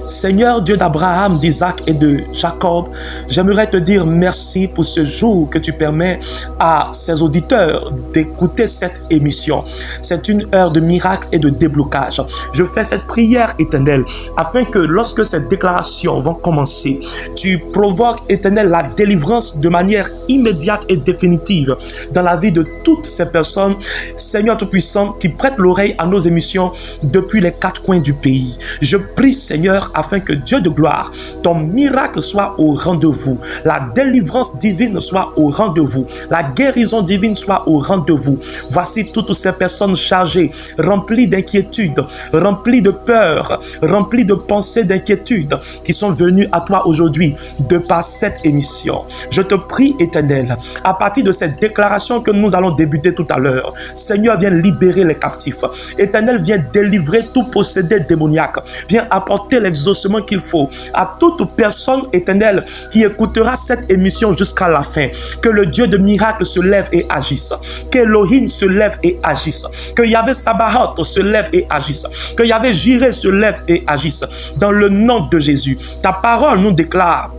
Seigneur Dieu d'Abraham, d'Isaac et de Jacob, j'aimerais te dire merci pour ce jour que tu permets à ces auditeurs d'écouter cette émission. C'est une heure de miracle et de déblocage. Je fais cette prière, Éternel, afin que lorsque ces déclarations vont commencer, tu provoques, Éternel, la délivrance de manière immédiate et définitive dans la vie de toutes ces personnes, Seigneur Tout-Puissant, qui prêtent l'oreille à nos émissions depuis les quatre coins du pays. Je prie, Seigneur, afin que Dieu de gloire, ton miracle soit au rendez-vous, la délivrance divine soit au rendez-vous, la guérison divine soit au rendez-vous. Voici toutes ces personnes chargées, remplies d'inquiétude, remplies de peur, remplies de pensées d'inquiétude, qui sont venues à toi aujourd'hui de par cette émission. Je te prie, Éternel, à partir de cette déclaration que nous allons débuter tout à l'heure, Seigneur, viens libérer les captifs. Éternel, viens délivrer tout possédé démoniaque. Viens apporter l'exaucement qu'il faut à toute personne, Éternel, qui écoutera cette émission jusqu'à la fin. Que le Dieu de miracles se lève et agisse. Que Elohim se lève et agisse. Que Yahvé Sabaoth se lève et agisse. Que Yahvé Jireh se lève et agisse. Dans le nom de Jésus. Ta parole nous déclare: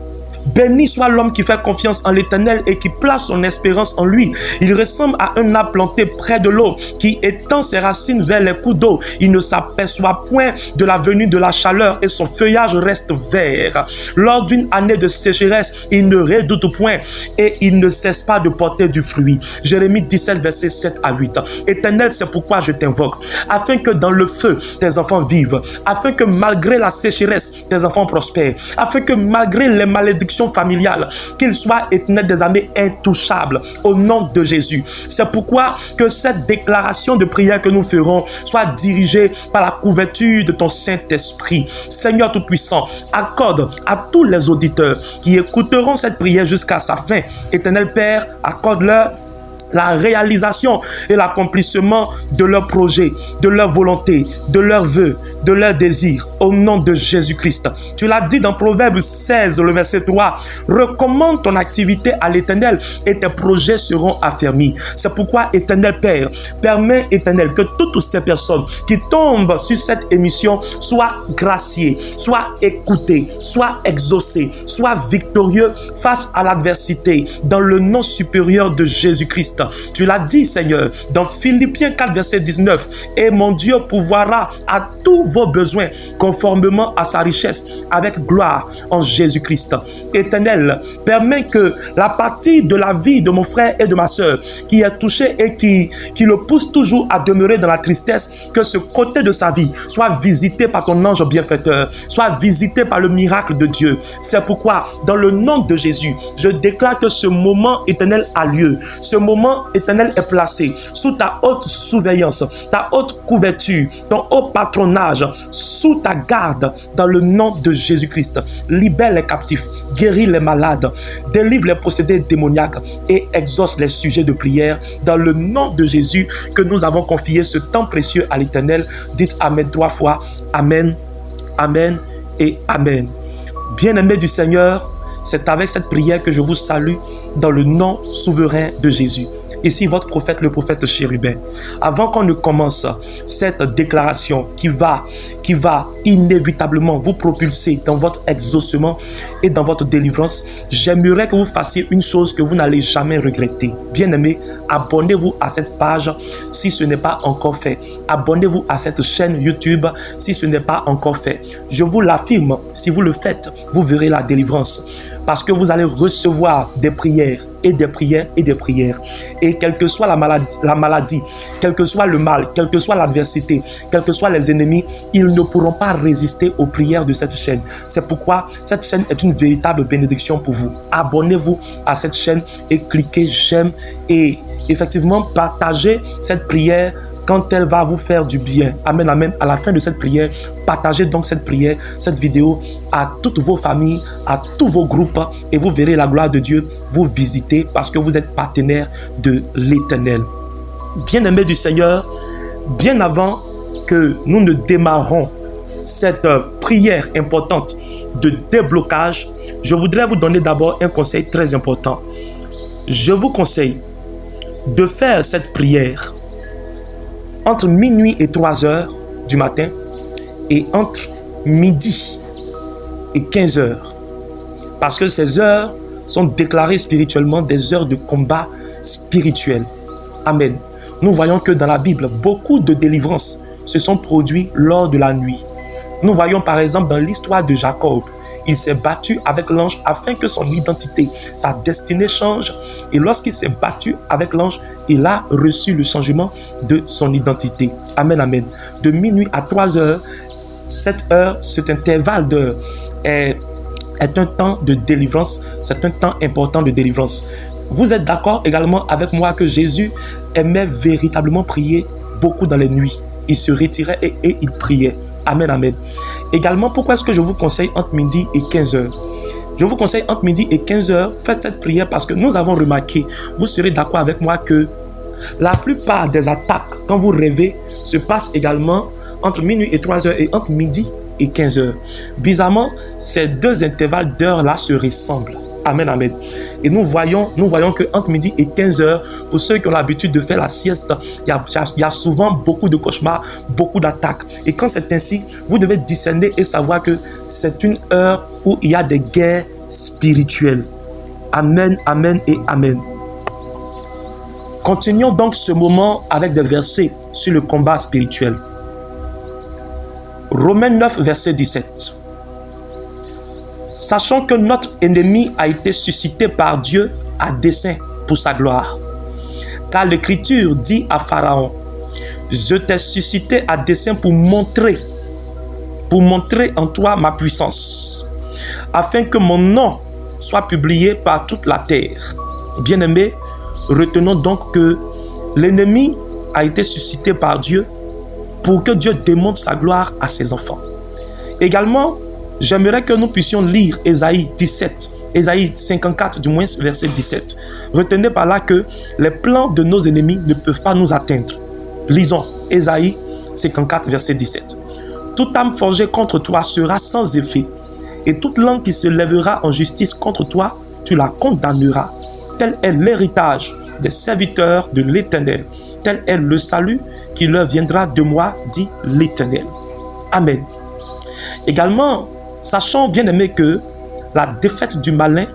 béni soit l'homme qui fait confiance en l'Éternel et qui place son espérance en lui. Il ressemble à un arbre planté près de l'eau, qui étend ses racines vers les coups d'eau. Il ne s'aperçoit point de la venue de la chaleur et son feuillage reste vert. Lors d'une année de sécheresse, il ne redoute point et il ne cesse pas de porter du fruit. Jérémie 17, versets 7 à 8. Éternel, c'est pourquoi je t'invoque, afin que dans le feu, tes enfants vivent, afin que malgré la sécheresse, tes enfants prospèrent, afin que malgré les malédictions familiale, qu'il soit, Éternel des armées, intouchable au nom de Jésus. C'est pourquoi que cette déclaration de prière que nous ferons soit dirigée par la couverture de ton Saint-Esprit. Seigneur Tout-Puissant, accorde à tous les auditeurs qui écouteront cette prière jusqu'à sa fin, Éternel Père, accorde-leur la réalisation et l'accomplissement de leurs projets, de leur volonté, de leurs vœux, de leurs désirs, au nom de Jésus-Christ. Tu l'as dit dans Proverbe 16, le verset 3, recommande ton activité à l'Éternel et tes projets seront affermis. C'est pourquoi, Éternel Père, permets, Éternel, que toutes ces personnes qui tombent sur cette émission soient graciées, soient écoutées, soient exaucées, soient victorieux face à l'adversité, dans le nom supérieur de Jésus-Christ. Tu l'as dit, Seigneur, dans Philippiens 4, verset 19. Et mon Dieu pourvoira à tous vos besoins conformément à sa richesse avec gloire en Jésus-Christ. Éternel, permets que la partie de la vie de mon frère et de ma soeur qui est touchée et qui le pousse toujours à demeurer dans la tristesse, que ce côté de sa vie soit visité par ton ange bienfaiteur, soit visité par le miracle de Dieu. C'est pourquoi, dans le nom de Jésus, je déclare que ce moment éternel a lieu. Ce moment éternel est placé sous ta haute surveillance, ta haute couverture, ton haut patronage, sous ta garde, dans le nom de Jésus-Christ. Libère les captifs, guéris les malades, délivre les possédés démoniaques et exauce les sujets de prière dans le nom de Jésus que nous avons confié ce temps précieux à l'Éternel. Dites Amen 3 fois. Amen, Amen et Amen. Bien-aimés du Seigneur, c'est avec cette prière que je vous salue dans le nom souverain de Jésus. Ici votre prophète, le prophète Chérubin. Avant qu'on ne commence cette déclaration qui va inévitablement vous propulser dans votre exaucement et dans votre délivrance, j'aimerais que vous fassiez une chose que vous n'allez jamais regretter. Bien-aimés, abonnez-vous à cette page si ce n'est pas encore fait. Abonnez-vous à cette chaîne YouTube si ce n'est pas encore fait. Je vous l'affirme, si vous le faites, vous verrez la délivrance. Parce que vous allez recevoir des prières et des prières et des prières. Et quelle que soit la maladie, quel que soit le mal, quelle que soit l'adversité, quels que soient les ennemis, ils ne pourront pas résister aux prières de cette chaîne. C'est pourquoi cette chaîne est une véritable bénédiction pour vous. Abonnez-vous à cette chaîne et cliquez j'aime et effectivement partagez cette prière quand elle va vous faire du bien. Amen, amen. À la fin de cette prière, partagez donc cette prière, cette vidéo à toutes vos familles, à tous vos groupes et vous verrez la gloire de Dieu vous visiter parce que vous êtes partenaire de l'Éternel. Bien-aimés du Seigneur, bien avant que nous ne démarrons cette prière importante de déblocage, je voudrais vous donner d'abord un conseil très important. Je vous conseille de faire cette prière entre minuit et 3 heures du matin et entre midi et 15 heures. Parce que ces heures sont déclarées spirituellement des heures de combat spirituel. Amen. Nous voyons que dans la Bible, beaucoup de délivrances se sont produites lors de la nuit. Nous voyons par exemple dans l'histoire de Jacob, il s'est battu avec l'ange afin que son identité, sa destinée change. Et lorsqu'il s'est battu avec l'ange, il a reçu le changement de son identité. Amen, amen. De minuit à 3 heures, cette heure, cet intervalle d'heure est un temps de délivrance, c'est un temps important de délivrance. Vous êtes d'accord également avec moi que Jésus aimait véritablement prier beaucoup dans les nuits. Il se retirait et il priait. Amen, amen. Également, pourquoi est-ce que je vous conseille entre midi et 15 heures? Je vous conseille entre midi et 15 heures, faites cette prière parce que nous avons remarqué, vous serez d'accord avec moi que la plupart des attaques, quand vous rêvez, se passent également entre minuit et 3 heures et entre midi et 15 heures. Bizarrement, ces deux intervalles d'heures-là se ressemblent. Amen, amen. Et nous voyons que entre midi et 15 heures, pour ceux qui ont l'habitude de faire la sieste, il y a souvent beaucoup de cauchemars, beaucoup d'attaques. Et quand c'est ainsi, vous devez discerner et savoir que c'est une heure où il y a des guerres spirituelles. Amen, amen et amen. Continuons donc ce moment avec des versets sur le combat spirituel. Romains 9, verset 17. Sachant que notre ennemi a été suscité par Dieu à dessein pour sa gloire. Car l'Écriture dit à Pharaon, je t'ai suscité à dessein pour montrer en toi ma puissance, afin que mon nom soit publié par toute la terre. Bien-aimés, retenons donc que l'ennemi a été suscité par Dieu pour que Dieu démontre sa gloire à ses enfants. Également, j'aimerais que nous puissions lire Ésaïe 54 du moins, verset 17. Retenez par là que les plans de nos ennemis ne peuvent pas nous atteindre. Lisons Ésaïe 54, verset 17. Toute âme forgée contre toi sera sans effet, et toute langue qui se lèvera en justice contre toi, tu la condamneras. Tel est l'héritage des serviteurs de l'Éternel. Tel est le salut qui leur viendra de moi, dit l'Éternel. Amen. Également, sachons bien aimé que la défaite du malin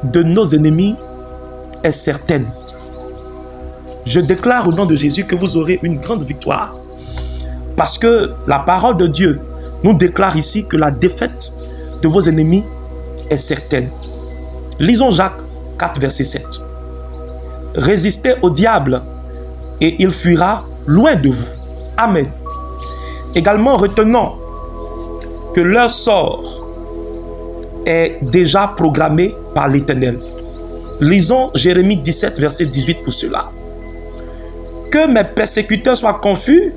de nos ennemis est certaine. Je déclare au nom de Jésus que vous aurez une grande victoire. Parce que la parole de Dieu nous déclare ici que la défaite de vos ennemis est certaine. Lisons Jacques 4, verset 7. Résistez au diable et il fuira loin de vous. Amen. Également, retenons que leur sort est déjà programmé par l'Éternel. Lisons Jérémie 17, verset 18 pour cela. Que mes persécuteurs soient confus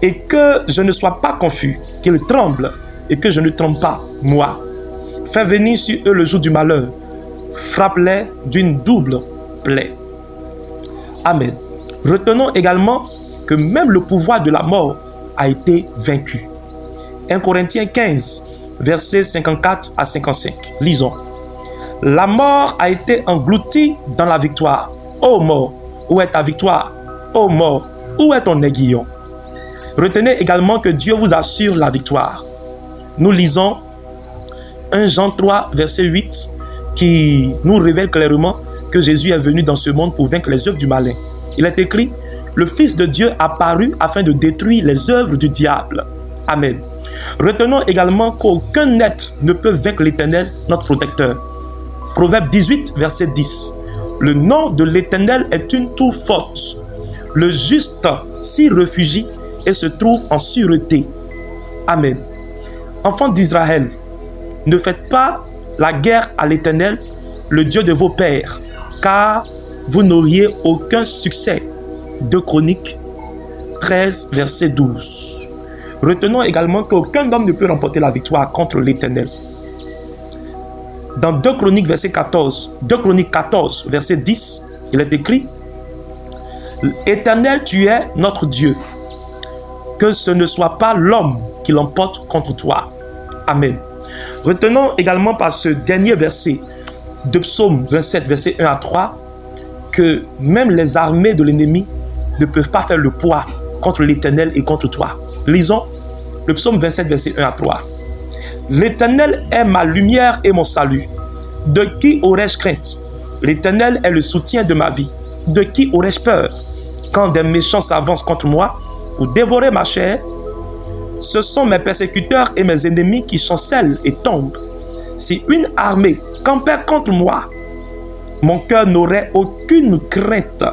et que je ne sois pas confus, qu'ils tremblent et que je ne tremble pas, moi. Fais venir sur eux le jour du malheur, frappe-les d'une double plaie. Amen. Retenons également que même le pouvoir de la mort a été vaincu. 1 Corinthiens 15, versets 54 à 55. Lisons. La mort a été engloutie dans la victoire. Ô mort, où est ta victoire? Ô mort, où est ton aiguillon? Retenez également que Dieu vous assure la victoire. Nous lisons 1 Jean 3, verset 8, qui nous révèle clairement que Jésus est venu dans ce monde pour vaincre les œuvres du malin. Il est écrit, le Fils de Dieu apparut afin de détruire les œuvres du diable. Amen. Retenons également qu'aucun être ne peut vaincre l'Éternel, notre protecteur. Proverbe 18, verset 10. Le nom de l'Éternel est une tour forte. Le juste s'y réfugie et se trouve en sûreté. Amen. Enfants d'Israël, ne faites pas la guerre à l'Éternel, le Dieu de vos pères, car vous n'auriez aucun succès. 2 Chroniques 13, verset 12. Retenons également qu'aucun homme ne peut remporter la victoire contre l'Éternel. Dans 2 Chroniques, verset 14, 2 Chroniques 14, verset 10, il est écrit « Éternel, tu es notre Dieu, que ce ne soit pas l'homme qui l'emporte contre toi. » Amen. Retenons également par ce dernier verset de Psaume 27, verset 1 à 3, que même les armées de l'ennemi ne peuvent pas faire le poids contre l'Éternel et contre toi. Lisons le Psaume 27, verset 1 à 3. L'Éternel est ma lumière et mon salut. De qui aurais-je crainte? L'Éternel est le soutien de ma vie. De qui aurais-je peur? Quand des méchants s'avancent contre moi pour dévorer ma chair, ce sont mes persécuteurs et mes ennemis qui chancellent et tombent. Si une armée campait contre moi, mon cœur n'aurait aucune crainte.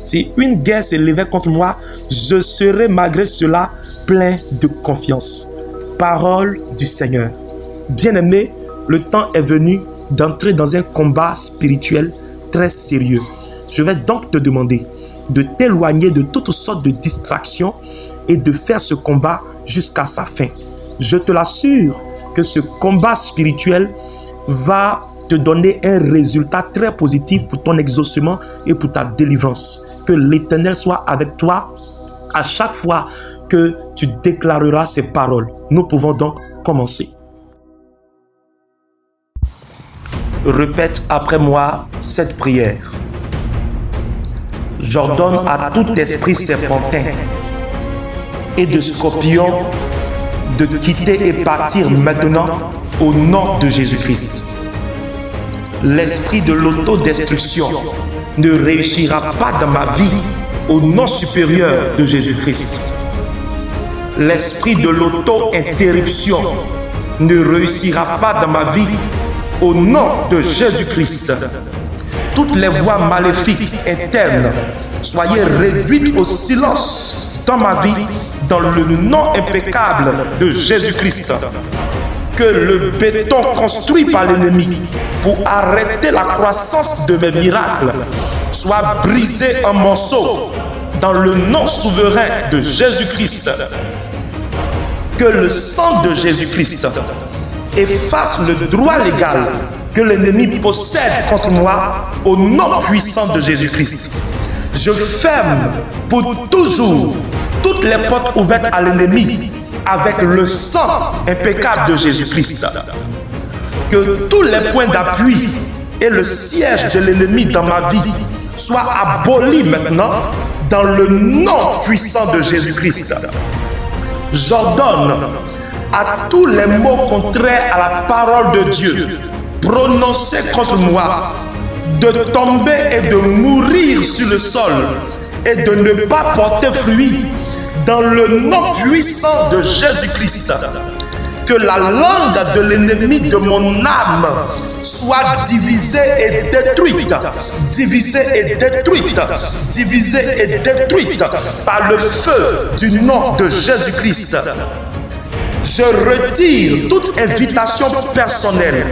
Si une guerre s'élevait contre moi, je serais malgré cela plein de confiance. Parole du Seigneur. Bien-aimé, le temps est venu d'entrer dans un combat spirituel très sérieux. Je vais donc te demander de t'éloigner de toutes sortes de distractions et de faire ce combat jusqu'à sa fin. Je te l'assure que ce combat spirituel va te donner un résultat très positif pour ton exaucement et pour ta délivrance. Que l'Éternel soit avec toi à chaque fois que tu déclareras ces paroles. Nous pouvons donc commencer. Répète après moi cette prière. J'ordonne à tout esprit serpentin et de scorpion de quitter et partir maintenant au nom de Jésus-Christ. L'esprit de l'autodestruction ne réussira pas dans ma vie au nom supérieur de Jésus-Christ. L'esprit de l'auto-interruption ne réussira pas dans ma vie au nom de Jésus-Christ. Toutes les voix maléfiques internes, soyez réduites au silence dans ma vie, dans le nom impeccable de Jésus-Christ. Que le béton construit par l'ennemi pour arrêter la croissance de mes miracles soit brisé en morceaux dans le nom souverain de Jésus-Christ. Que le sang de Jésus-Christ efface le droit légal que l'ennemi possède contre moi au nom puissant de Jésus-Christ. Je ferme pour toujours toutes les portes ouvertes à l'ennemi avec le sang impeccable de Jésus-Christ. Que tous les points d'appui et le siège de l'ennemi dans ma vie soient abolis maintenant dans le nom puissant de Jésus-Christ. J'ordonne à tous les mots contraires à la parole de Dieu prononcés contre moi de tomber et de mourir sur le sol et de ne pas porter fruit dans le nom puissant de Jésus-Christ. Que la langue de l'ennemi de mon âme soit divisée et détruite, divisée et détruite, divisée et détruite par le feu du nom de Jésus-Christ. Je retire toute invitation personnelle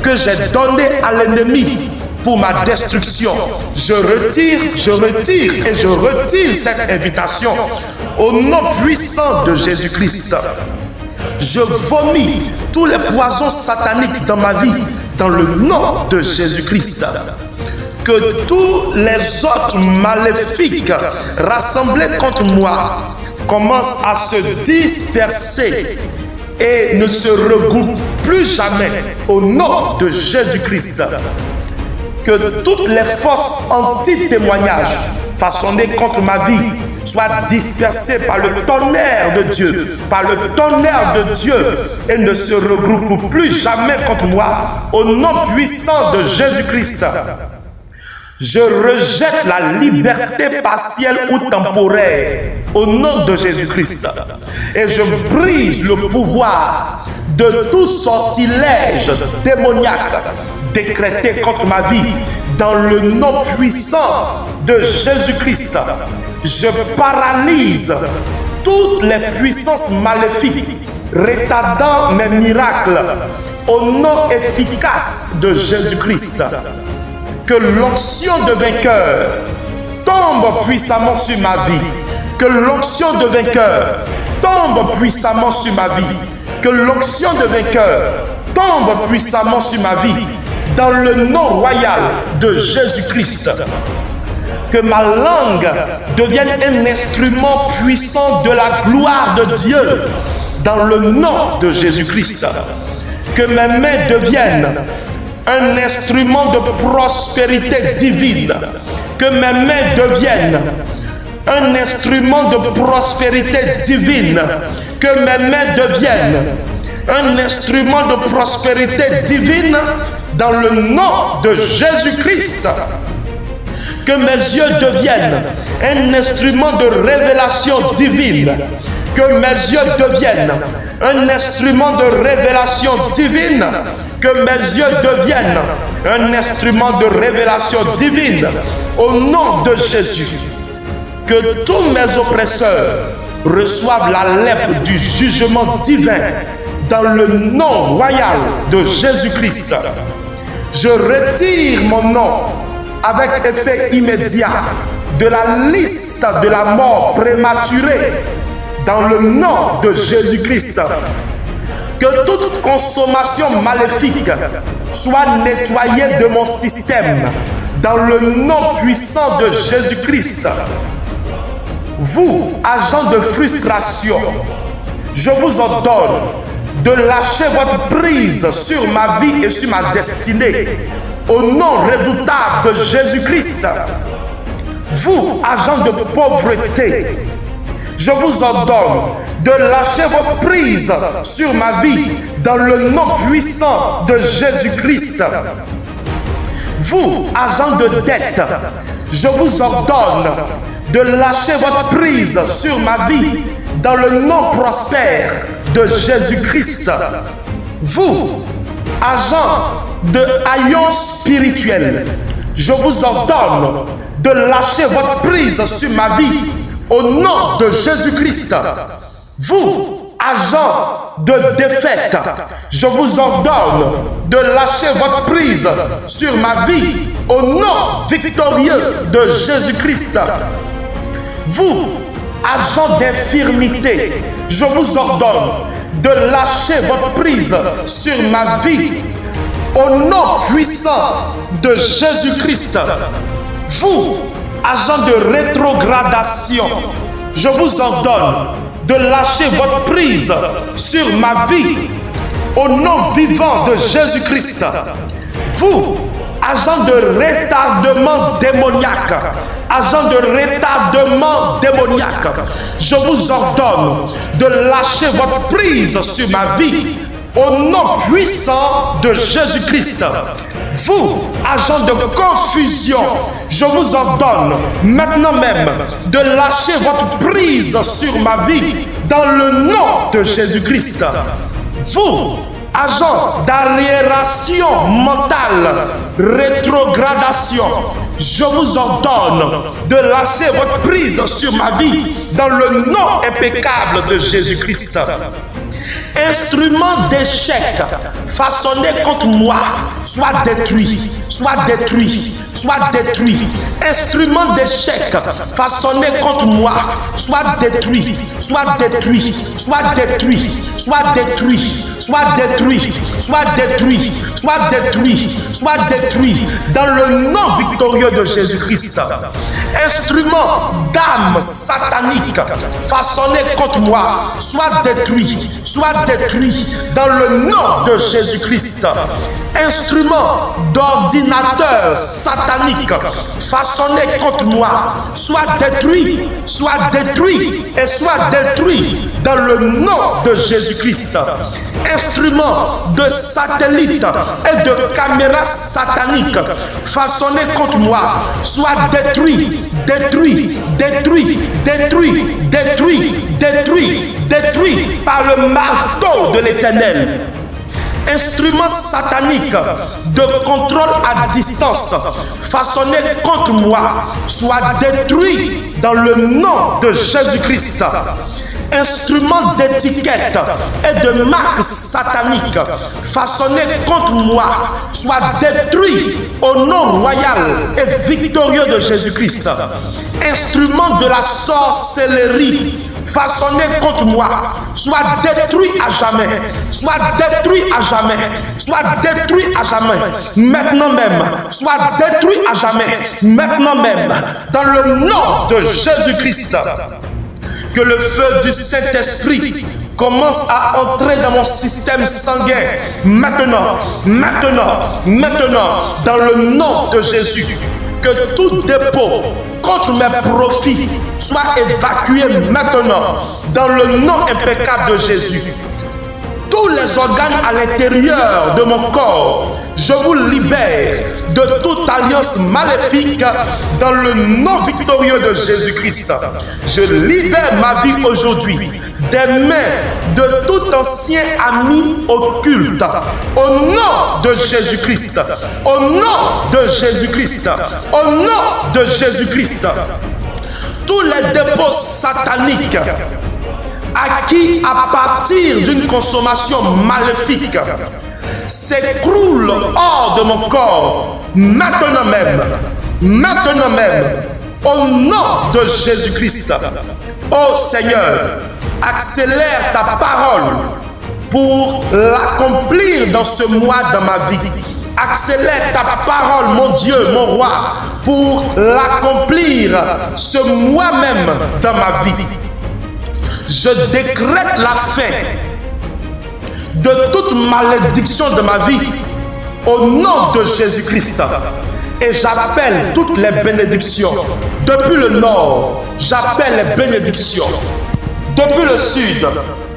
que j'ai donnée à l'ennemi pour ma destruction. Je retire et je retire cette invitation au nom puissant de Jésus-Christ. Je vomis tous les poisons sataniques dans ma vie dans le nom de Jésus-Christ. Que tous les autres maléfiques rassemblés contre moi commencent à se disperser et ne se regroupent plus jamais au nom de Jésus-Christ. Que toutes les forces anti-témoignages façonnées contre ma vie soient dispersées par le tonnerre de Dieu, par le tonnerre de Dieu, et ne se regroupent plus jamais contre moi au nom puissant de Jésus-Christ. Je rejette la liberté partielle ou temporaire au nom de Jésus-Christ et je brise le pouvoir de tout sortilège démoniaque décrété contre ma vie dans le nom puissant de Jésus-Christ. Je paralyse toutes les puissances maléfiques retardant mes miracles au nom efficace de Jésus-Christ. Que l'onction de vainqueur tombe puissamment sur ma vie. Que l'onction de vainqueur tombe puissamment sur ma vie. Que l'onction de vainqueur tombe puissamment sur ma vie. Dans le nom royal de Jésus-Christ. Que ma langue devienne un instrument puissant de la gloire de Dieu. Dans le nom de Jésus-Christ. Que mes mains deviennent un instrument de prospérité divine. Que mes mains deviennent un instrument de prospérité divine. Que mes mains deviennent un instrument de prospérité divine dans le nom de Jésus-Christ. Que mes yeux deviennent un instrument de révélation divine. Que mes yeux deviennent un instrument de révélation divine. Que mes yeux deviennent un instrument de révélation divine. Au nom de Jésus. Que tous mes oppresseurs reçoivent la lèpre du jugement divin dans le nom royal de Jésus-Christ. Je retire mon nom avec effet immédiat de la liste de la mort prématurée dans le nom de Jésus-Christ. Que toute consommation maléfique soit nettoyée de mon système dans le nom puissant de Jésus-Christ. Vous, agents de frustration, je vous ordonne de lâcher votre prise sur ma vie et sur ma destinée au nom redoutable de Jésus-Christ. Vous, agents de pauvreté, je vous ordonne de lâcher votre prise sur ma vie dans le nom puissant de Jésus-Christ. Vous, agents de dette, je vous ordonne de lâcher votre prise sur ma vie dans le nom prospère de Jésus-Christ. Vous, agents de haillons spirituels, je vous ordonne de lâcher votre prise sur ma vie au nom de Jésus-Christ. Vous, agents de défaite, je vous ordonne de lâcher votre prise sur ma vie au nom victorieux de Jésus-Christ. Vous, agents d'infirmité, je vous ordonne de lâcher votre prise sur ma vie au nom puissant de Jésus-Christ. Vous, agents de rétrogradation, je vous ordonne de lâcher votre prise sur ma vie au nom vivant de Jésus-Christ. Vous, agents de retardement démoniaque, agents de retardement démoniaque, je vous ordonne de lâcher votre prise sur ma vie au nom puissant de Jésus-Christ. Vous, agents de confusion, je vous ordonne maintenant même de lâcher votre prise sur ma vie dans le nom de Jésus-Christ. Vous, agents d'arriération mentale, rétrogradation, je vous ordonne de lâcher votre prise sur ma vie dans le nom impeccable de Jésus-Christ. Instrument d'échec façonné contre moi, soit détruit, soit détruit, soit détruit. Instrument d'échec façonné contre moi, soit détruit, soit détruit, soit détruit, soit détruit, soit détruit, soit détruit, soit détruit, soit détruit dans le nom victorieux de Jésus-Christ. Instrument d'âme satanique façonné contre moi, soit détruit, soit détruit dans le nom de Jésus-Christ. Instrument d'ordinateur satanique façonné contre moi, soit détruit, soit détruit et soit détruit dans le nom de Jésus-Christ. Instrument de satellite et de caméra satanique façonné contre moi, soit détruit, détruit, détruit, détruit, détruit, détruit, détruit par le marteau de l'Éternel. Instrument satanique de contrôle à distance façonné contre moi, soit détruit dans le nom de Jésus-Christ. Instrument d'étiquette et de marque satanique façonné contre moi, soit détruit au nom royal et victorieux de Jésus-Christ. Instrument de la sorcellerie façonné contre moi, soit détruit à jamais, soit détruit à jamais, soit détruit à jamais, maintenant même, soit détruit à jamais, maintenant même, dans le nom de Jésus-Christ. Que le feu du Saint-Esprit commence à entrer dans mon système sanguin, maintenant, maintenant, maintenant, dans le nom de Jésus. Que tout dépôt contre mes profits soit évacué maintenant dans le nom impeccable de Jésus. tous les organes à l'intérieur de mon corps, je vous libère de toute alliance maléfique dans le nom victorieux de Jésus-Christ. Je libère ma vie aujourd'hui des mains de tout ancien ami occulte. Au nom de Jésus-Christ, au nom de Jésus-Christ, au nom de Jésus-Christ, tous les dépôts sataniques acquis à partir d'une consommation maléfique s'écroulent hors de mon corps maintenant même, au nom de Jésus-Christ. Ô Seigneur, accélère ta parole pour l'accomplir dans ce mois dans ma vie. Accélère ta parole, mon Dieu, mon roi, pour l'accomplir ce mois même dans ma vie. Je décrète la fin de toute malédiction de ma vie au nom de Jésus-Christ. Et j'appelle toutes les bénédictions. Depuis le nord, j'appelle les bénédictions. Depuis le sud,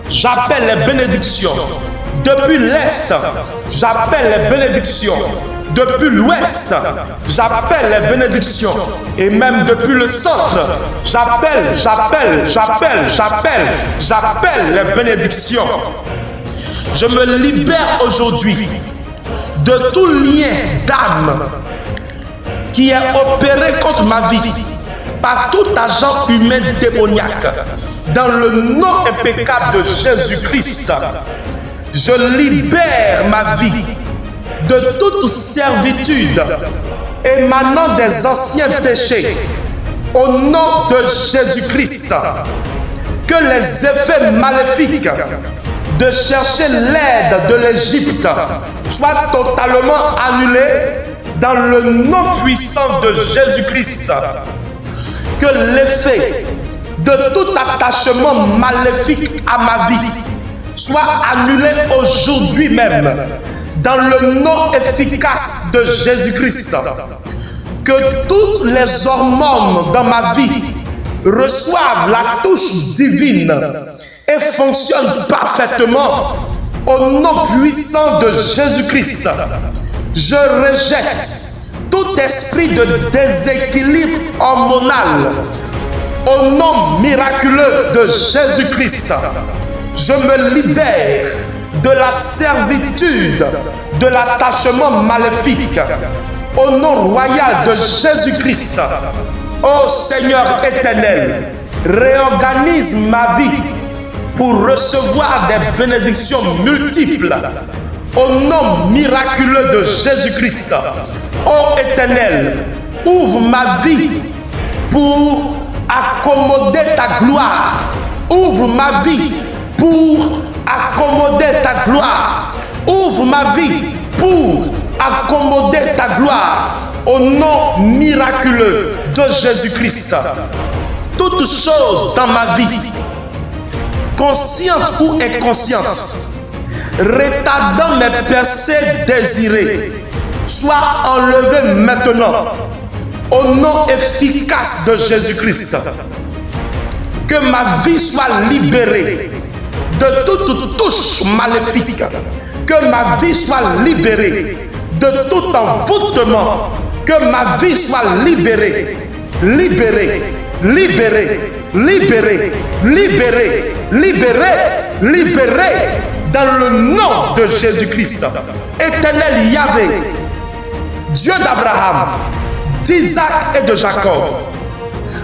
j'appelle les bénédictions. Depuis l'est, j'appelle les bénédictions. Depuis l'ouest, j'appelle les bénédictions. Et même depuis le centre, j'appelle les bénédictions. Je me libère aujourd'hui de tout lien d'âme qui est opéré contre ma vie par tout agent humain démoniaque. Dans le nom impeccable de Jésus-Christ, je libère ma vie de toute servitude émanant des anciens péchés. Au nom de Jésus-Christ, que les effets maléfiques de chercher l'aide de l'Égypte soient totalement annulés dans le nom puissant de Jésus-Christ. Que l'effet de tout attachement maléfique à ma vie soit annulé aujourd'hui même dans le nom efficace de Jésus-Christ. Que toutes les hormones dans ma vie reçoivent la touche divine et fonctionnent parfaitement au nom puissant de Jésus-Christ. Je rejette tout esprit de déséquilibre hormonal au nom miraculeux de Jésus-Christ. Je me libère de la servitude, de l'attachement maléfique au nom royal de Jésus-Christ. Ô Seigneur éternel, réorganise ma vie pour recevoir des bénédictions multiples au nom miraculeux de Jésus-Christ. Ô Éternel, ouvre ma vie pour accommoder ta gloire. Ouvre ma vie pour accommoder ta gloire. Ouvre ma vie pour accommoder ta gloire. Au nom miraculeux de Jésus-Christ. Toutes choses dans ma vie, consciente ou inconsciente, retardant mes percées désirées, soient enlevées maintenant au nom efficace de Jésus-Christ. Que ma vie soit libérée de toute touche maléfique. Que ma vie soit libérée de tout envoûtement. Que ma vie soit libérée, libérée, libérée, libérée, libérée, libérée, libérée dans le nom de Jésus-Christ. Éternel Yahvé, Dieu d'Abraham, d'Isaac et de Jacob,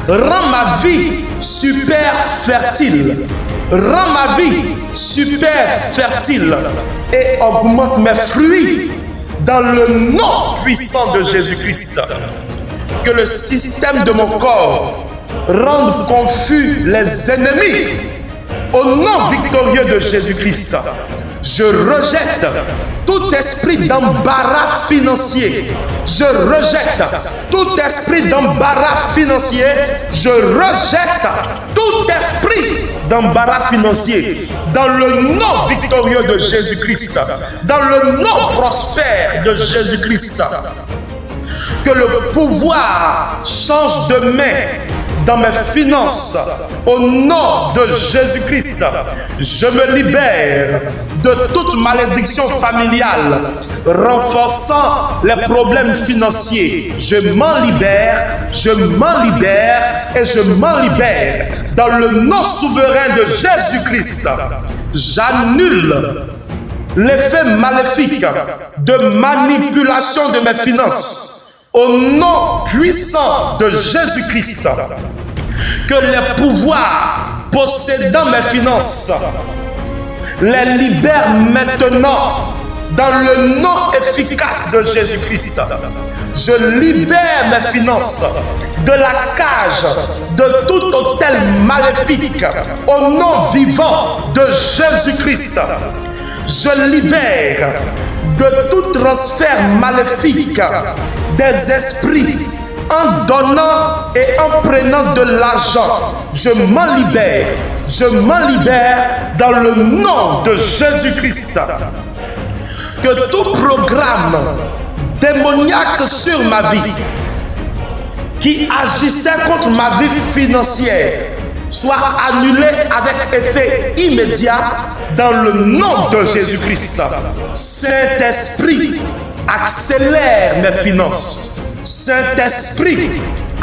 rends ma vie super fertile. Rends ma vie super fertile et augmente mes fruits dans le nom puissant de Jésus-Christ. Que le système de mon corps rende confus les ennemis au nom victorieux de Jésus-Christ. Je rejette tout esprit d'embarras financier. Je rejette tout esprit d'embarras financier. Je rejette tout esprit d'embarras financier dans le nom victorieux de Jésus-Christ, dans le nom prospère de Jésus-Christ. Que le pouvoir change de main dans mes finances. Au nom de Jésus-Christ, je me libère de toute malédiction familiale renforçant les problèmes financiers. Je m'en libère, je m'en libère et je m'en libère. Dans le nom souverain de Jésus-Christ, j'annule l'effet maléfique de manipulation de mes finances. Au nom puissant de Jésus-Christ, que les pouvoirs possédant mes finances les libèrent maintenant dans le nom efficace de Jésus-Christ. Je libère mes finances de la cage de tout hôtel maléfique au nom vivant de Jésus-Christ. Je libère de tout transfert maléfique des esprits en donnant et en prenant de l'argent. Je m'en libère. Je m'en libère dans le nom de Jésus-Christ. Que tout programme démoniaque sur ma vie qui agissait contre ma vie financière soit annulé avec effet immédiat dans le nom de Jésus-Christ. Saint-Esprit, accélère mes finances. Saint-Esprit,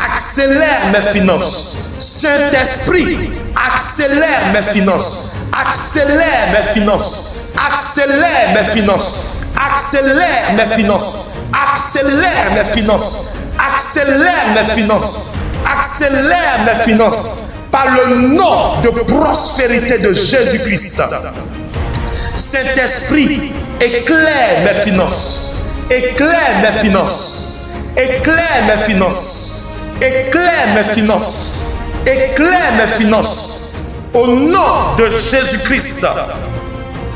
accélère mes finances. Saint-Esprit, accélère mes finances. Accélère mes finances. Accélère mes finances. Accélère mes finances. Accélère mes finances. Accélère mes finances. Accélère mes finances. Par le nom de prospérité de Jésus-Christ. Saint-Esprit, éclaire mes finances. Éclaire mes finances. Éclaire mes finances. Éclaire mes finances. Éclaire mes finances. Au nom de Jésus-Christ,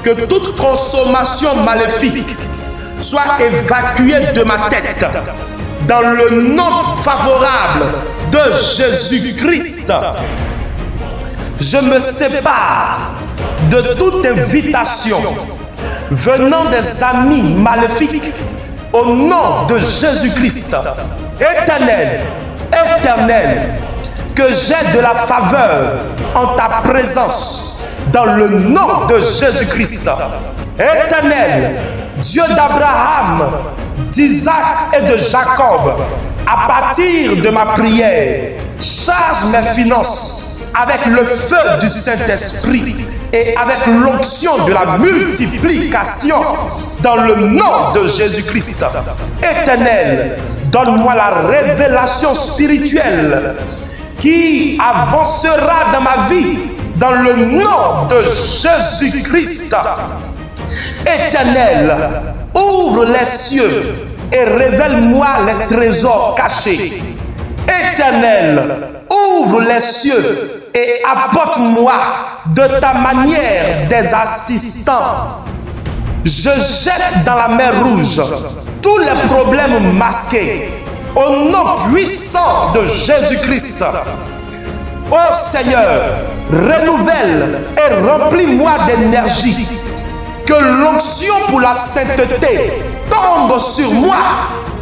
que toute consommation maléfique soit évacuée de ma tête dans le nom favorable de Jésus-Christ. Je me sépare de toute invitation venant des amis maléfiques au nom de Jésus-Christ. Éternel, éternel, que j'ai de la faveur en ta présence dans le nom de Jésus-Christ. Éternel, Dieu d'Abraham, d'Isaac et de Jacob, à partir de ma prière, charge mes finances avec le feu du Saint-Esprit et avec l'onction de la multiplication dans le nom de Jésus-Christ. Éternel, donne-moi la révélation spirituelle qui avancera dans ma vie dans le nom de Jésus-Christ. Éternel, ouvre les cieux et révèle-moi les trésors cachés. Éternel, ouvre les cieux et apporte-moi de ta manière des assistants. Je jette dans la mer Rouge tous les problèmes masqués au nom puissant de Jésus-Christ. Ô Seigneur, renouvelle et remplis-moi d'énergie. Que l'onction pour la sainteté tombe sur moi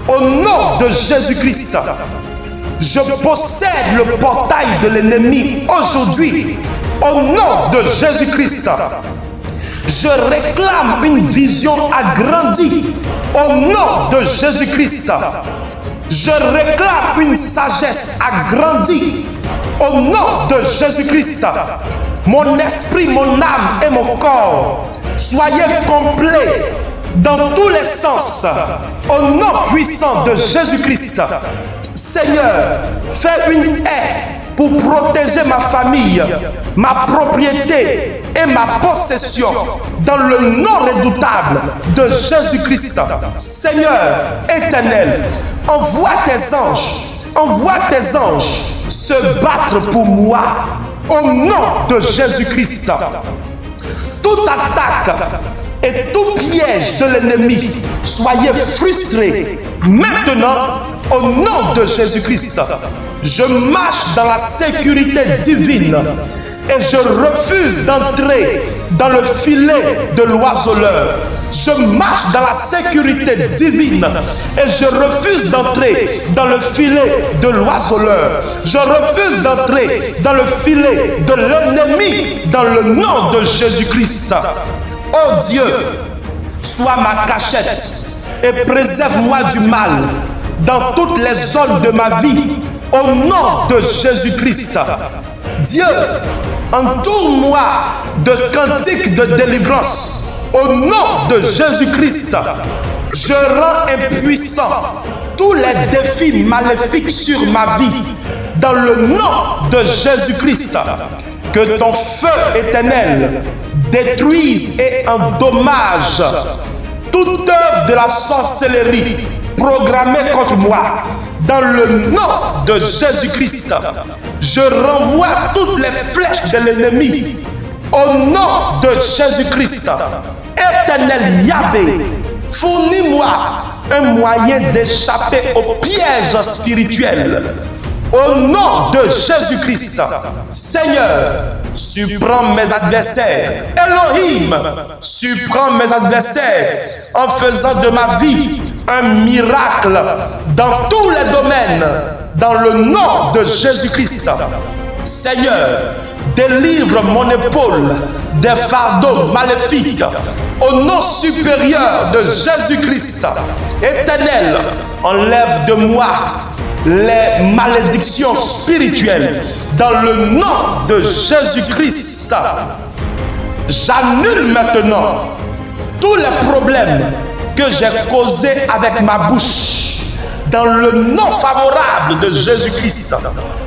au nom de Jésus-Christ. Je possède le portail de l'ennemi aujourd'hui au nom de Jésus-Christ. Je réclame une vision agrandie au nom de Jésus-Christ. Je réclame une sagesse agrandie au nom de Jésus-Christ. Mon esprit, mon âme et mon corps, soyez complets dans tous les sens au nom puissant de Jésus-Christ. Seigneur, fais une haie pour protéger ma famille, ma propriété et ma possession dans le nom redoutable de Jésus-Christ. Seigneur éternel, envoie tes anges se battre pour moi au nom de Jésus-Christ. Toute attaque et tout piège de l'ennemi, soyez frustrés maintenant au nom de Jésus-Christ. Je marche dans la sécurité divine et je refuse d'entrer dans le filet de l'oiseleur. Je marche dans la sécurité divine et je refuse d'entrer dans le filet de l'oiseleur. Je refuse d'entrer dans le filet de l'ennemi dans le nom de Jésus-Christ. Oh Dieu, sois ma cachette et préserve-moi du mal dans toutes les zones de ma vie au nom de Jésus-Christ. Dieu, entoure-moi de cantiques de délivrance au nom de Jésus-Christ. Je rends impuissant tous les défis maléfiques sur ma vie dans le nom de Jésus-Christ. Que ton feu éternel détruise et endommage toute œuvre de la sorcellerie programmée contre moi. Dans le nom de Jésus-Christ, je renvoie toutes les flèches de l'ennemi. Au nom de Jésus-Christ, Éternel Yahvé, fournis-moi un moyen d'échapper aux pièges spirituels. Au nom de Jésus-Christ, Seigneur, surprends mes adversaires. Elohim, surprends mes adversaires en faisant de ma vie un miracle dans tous les domaines, dans le nom de Jésus-Christ. Seigneur, délivre mon épaule des fardeaux maléfiques au nom supérieur de Jésus-Christ. Éternel, enlève de moi les malédictions spirituelles dans le nom de Jésus-Christ. J'annule maintenant tous les problèmes que j'ai causés avec ma bouche dans le nom favorable de Jésus-Christ.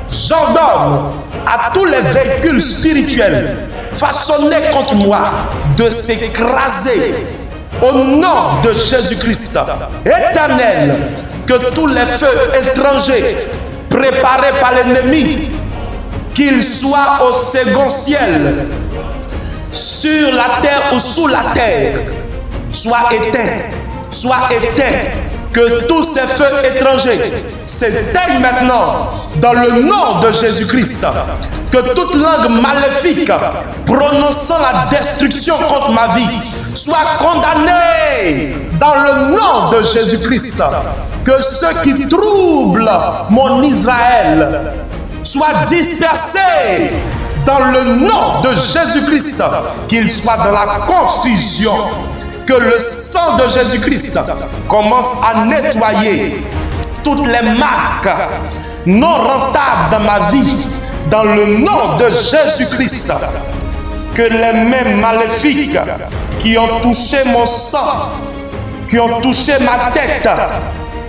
J'ordonne à tous les véhicules spirituels façonnés contre moi de s'écraser au nom de Jésus-Christ. Éternel, que tous les feux étrangers préparés par l'ennemi, qu'ils soient au second ciel, sur la terre ou sous la terre, soient éteints, soient éteints. Que tous ces feux étrangers s'éteignent maintenant dans le nom de Jésus-Christ. Que toute langue maléfique prononçant la destruction contre ma vie soit condamnée dans le nom de Jésus-Christ. Que ceux qui troublent mon Israël soient dispersés dans le nom de Jésus-Christ. Qu'ils soient dans la confusion. Que le sang de Jésus-Christ commence à nettoyer toutes les marques non rentables dans ma vie, dans le nom de Jésus-Christ. Que les mains maléfiques qui ont touché mon sang, qui ont touché ma tête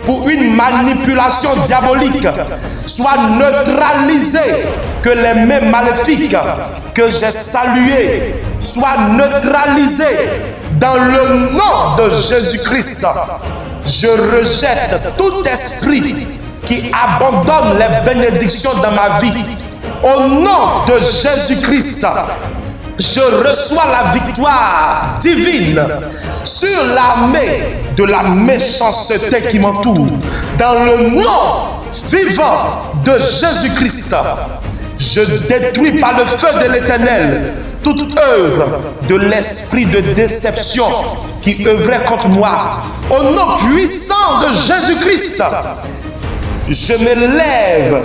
pour une manipulation diabolique, soient neutralisées. Que les mains maléfiques que j'ai saluées soient neutralisées. Dans le nom de Jésus-Christ, je rejette tout esprit qui abandonne les bénédictions dans ma vie. Au nom de Jésus-Christ, je reçois la victoire divine sur l'armée de la méchanceté qui m'entoure. Dans le nom vivant de Jésus-Christ, je détruis par le feu de l'Éternel toute œuvre de l'esprit de déception qui œuvrait contre moi. Au nom puissant de Jésus-Christ, je me lève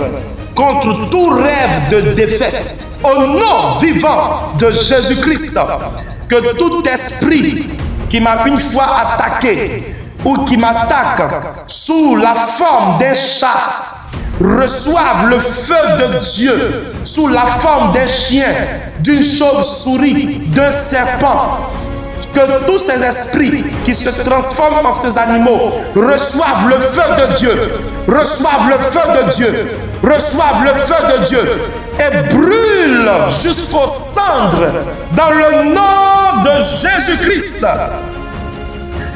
contre tout rêve de défaite. Au nom vivant de Jésus-Christ, que tout esprit qui m'a une fois attaqué ou qui m'attaque sous la forme d'un chat reçoivent le feu de Dieu sous la forme d'un chien, d'une chauve-souris, d'un serpent. Que tous ces esprits qui se transforment en ces animaux reçoivent le feu de Dieu, reçoivent le feu de Dieu, reçoivent le feu de Dieu et brûlent jusqu'aux cendres dans le nom de Jésus-Christ.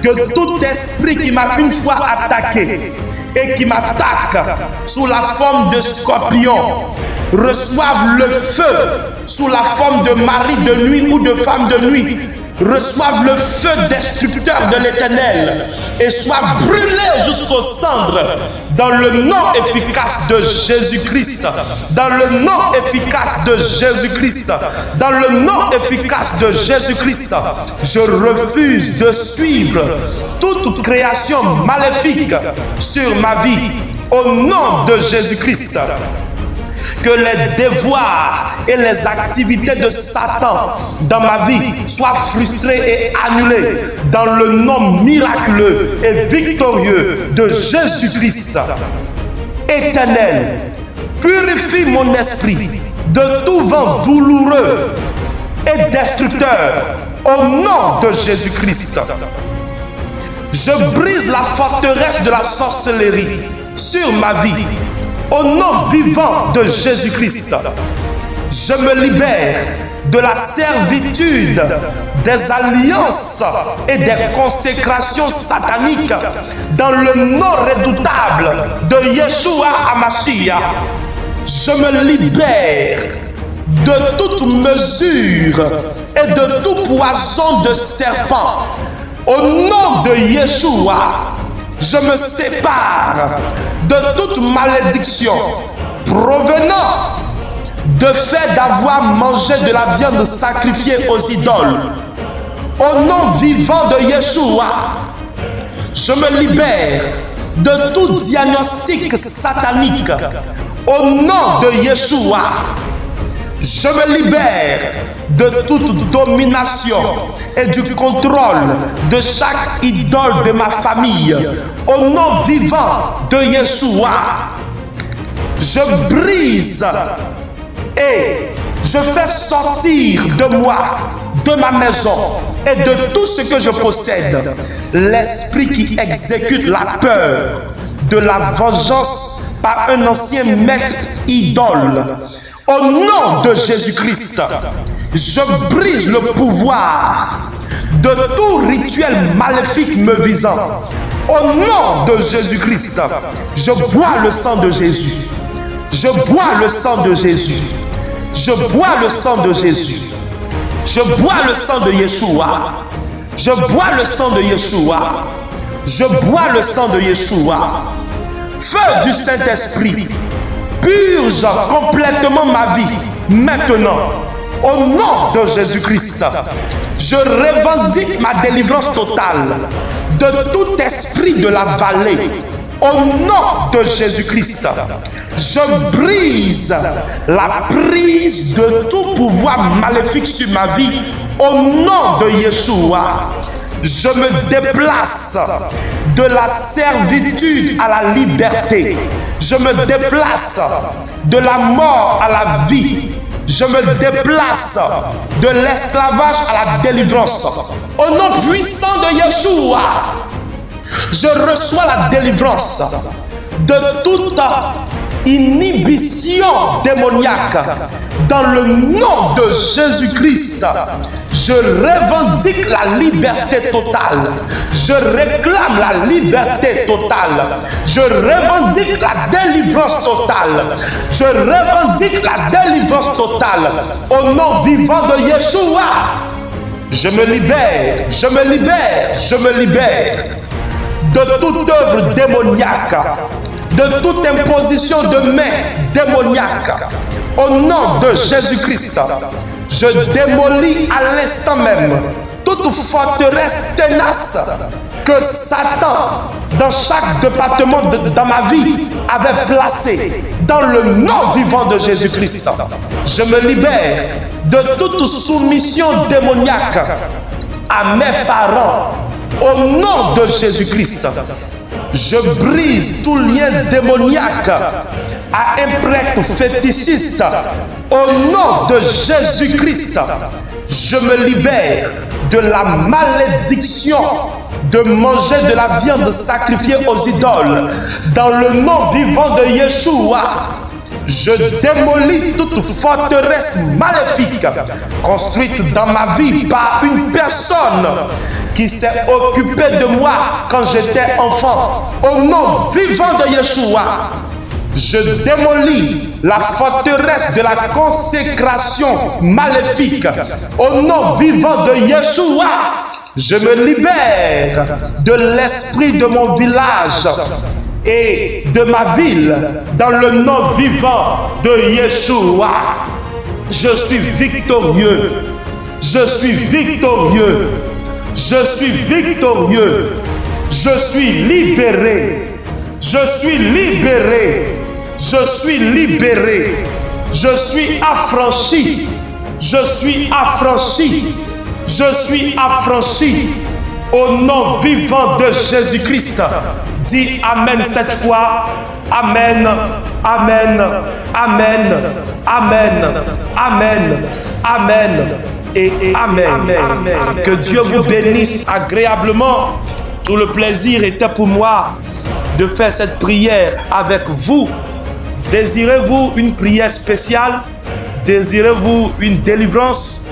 Que tout esprit qui m'a une fois attaqué et qui m'attaque sous la forme de scorpion reçoivent le feu sous la forme de mari de nuit ou de femme de nuit, reçoivent le feu destructeur de l'Éternel et soient brûlés jusqu'aux cendres dans le nom efficace de Jésus-Christ. Dans le nom efficace de Jésus-Christ. Dans le nom efficace de Jésus-Christ. Je refuse de suivre toute création maléfique sur ma vie. Au nom de Jésus-Christ. Que les devoirs et les activités de Satan dans ma vie soient frustrés et annulés dans le nom miraculeux et victorieux de Jésus-Christ. Éternel, purifie mon esprit de tout vent douloureux et destructeur au nom de Jésus-Christ. Je brise la forteresse de la sorcellerie sur ma vie. Au nom vivant de Jésus-Christ, je me libère de la servitude des alliances et des consécrations sataniques dans le nom redoutable de Yeshua HaMashiach. Je me libère de toute mesure et de tout poison de serpent. Au nom de Yeshua, je me sépare de toute malédiction provenant de fait d'avoir mangé de la viande sacrifiée aux idoles. Au nom vivant de Yeshua, je me libère de tout diagnostic satanique. Au nom de Yeshua, je me libère de toute domination et du contrôle de chaque idole de ma famille. Au nom vivant de Yeshua, je brise et je fais sortir de moi, de ma maison et de tout ce que je possède, l'esprit qui exécute la peur de la vengeance par un ancien maître idole. Au nom de Jésus-Christ, je brise le pouvoir de tout rituel maléfique me visant. Au nom de Jésus-Christ, je bois le sang de Jésus. Je bois le sang de Jésus. Je bois le sang de Jésus. Je bois le sang de Yeshua. Je bois le sang de Yeshua. Je bois le sang de Yeshua. Feu du Saint-Esprit, purge complètement ma vie maintenant. Au nom de Jésus-Christ, je revendique ma délivrance totale de tout esprit de la vallée. Au nom de Jésus-Christ, je brise la prise de tout pouvoir maléfique sur ma vie. Au nom de Yeshua, je me déplace de la servitude à la liberté. Je me déplace de la mort à la vie. Je me déplace de l'esclavage à la délivrance. Au nom puissant de Yeshua, je reçois la délivrance de toute inhibition démoniaque. Dans le nom de Jésus-Christ, je revendique la liberté totale. Je réclame la liberté totale. Je revendique la délivrance totale. Je revendique la délivrance totale. Au nom vivant de Yeshua, je me libère, je me libère, je me libère de toute œuvre démoniaque, de toute imposition de main démoniaque. Au nom de Jésus-Christ, je démolis à l'instant même toute forteresse tenace que Satan, dans chaque département dans ma vie, avait placé. Dans le nom vivant de Jésus-Christ, je me libère de toute soumission démoniaque à mes parents. Au nom de Jésus-Christ, je brise tout lien démoniaque à un prêtre fétichiste. Au nom de Jésus-Christ, je me libère de la malédiction de manger de la viande sacrifiée aux idoles. Dans le nom vivant de Yeshua, je démolis toute forteresse maléfique construite dans ma vie par une personne qui s'est occupée de moi quand j'étais enfant. Au nom vivant de Yeshua, Je démolis la forteresse de la consécration maléfique. Au nom vivant de Yeshua, je me libère de l'esprit de mon village et de ma ville dans le nom vivant de Yeshua. Je suis victorieux. Je suis victorieux. Je suis victorieux. Je suis libéré. Je suis libéré. Je suis libéré. Je suis affranchi. Je suis affranchi. Je suis affranchi. Au nom vivant de Jésus-Christ. Dis Amen cette fois. Amen. Amen. Amen. Amen. Amen. Amen. Et Amen. Que Dieu vous bénisse agréablement. Tout le plaisir était pour moi de faire cette prière avec vous. Désirez-vous une prière spéciale? Désirez-vous une délivrance?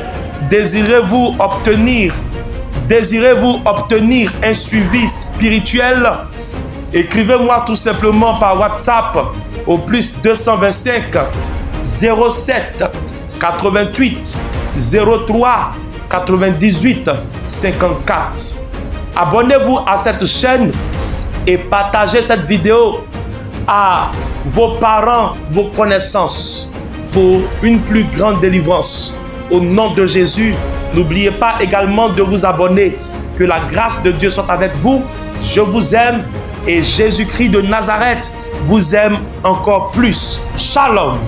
Désirez-vous obtenir un suivi spirituel? Écrivez-moi tout simplement par WhatsApp au plus 225 07 88 03 98 54. Abonnez-vous à cette chaîne et partagez cette vidéo à vos parents, vos connaissances pour une plus grande délivrance. Au nom de Jésus, n'oubliez pas également de vous abonner. Que la grâce de Dieu soit avec vous. Je vous aime et Jésus-Christ de Nazareth vous aime encore plus. Shalom.